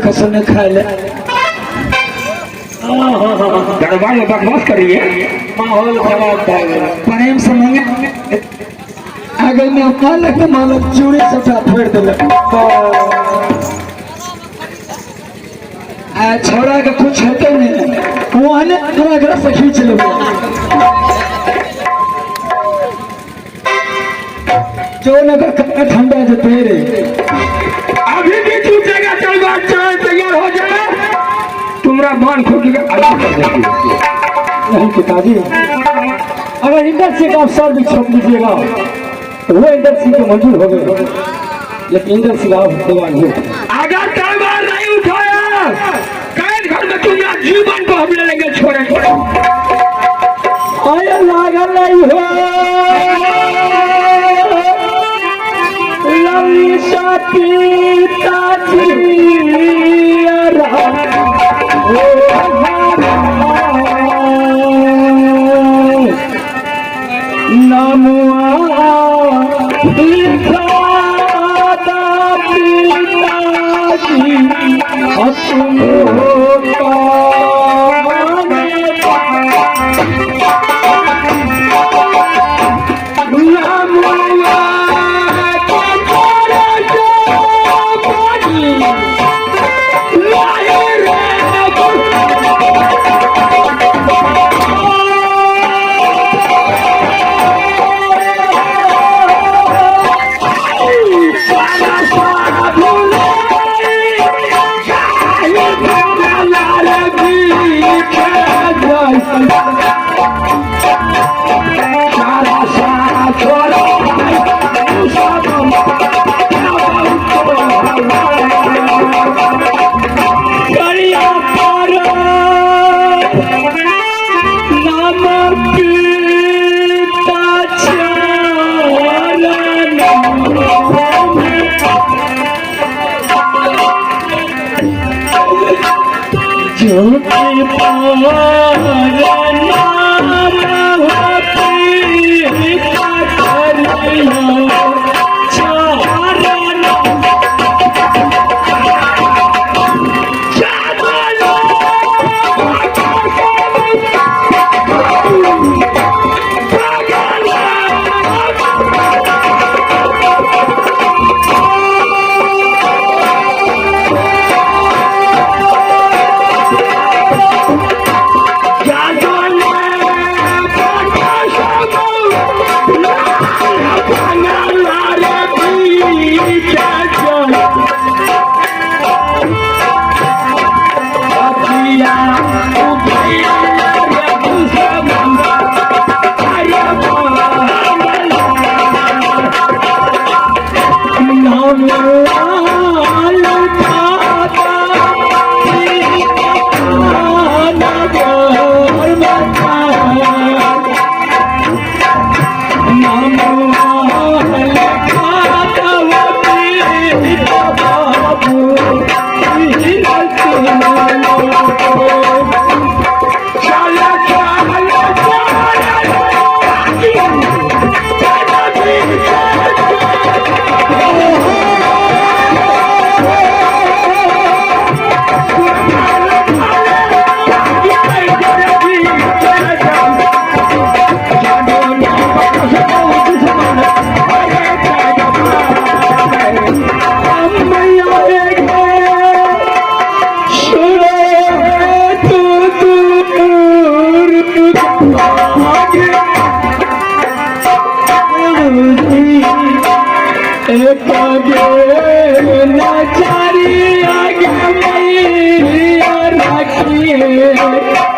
कसम खा ले दरबार में बकवास करिए, माहौल खराब था। प्रेम से मांगे अगर मैं अपना लगे मालक चूड़ी सफा फेर दिल छोड़ा के कुछ होते नहीं वो आने घर से खींच लो जो नगर ठंडा जो तेरे अभी भी टूटेगा तलवार तैयार हो जाए, तुम्हारा मान खोल के अलग कर देगी। नहीं पिताजी, अगर इंडस्ट्री का अवसर भी छोड़ दीजिएगा तो वो इंडस्ट्री को मंजूर हो गए, लेकिन इंडस्ट्री का भगवान हो अगर तलवार नहीं उठाया कैद घर में तुम्हारा जीवन को हम लेंगे छोड़े छोड़े। आया लागल नहीं हो कबे नचारी आगे मैया रखी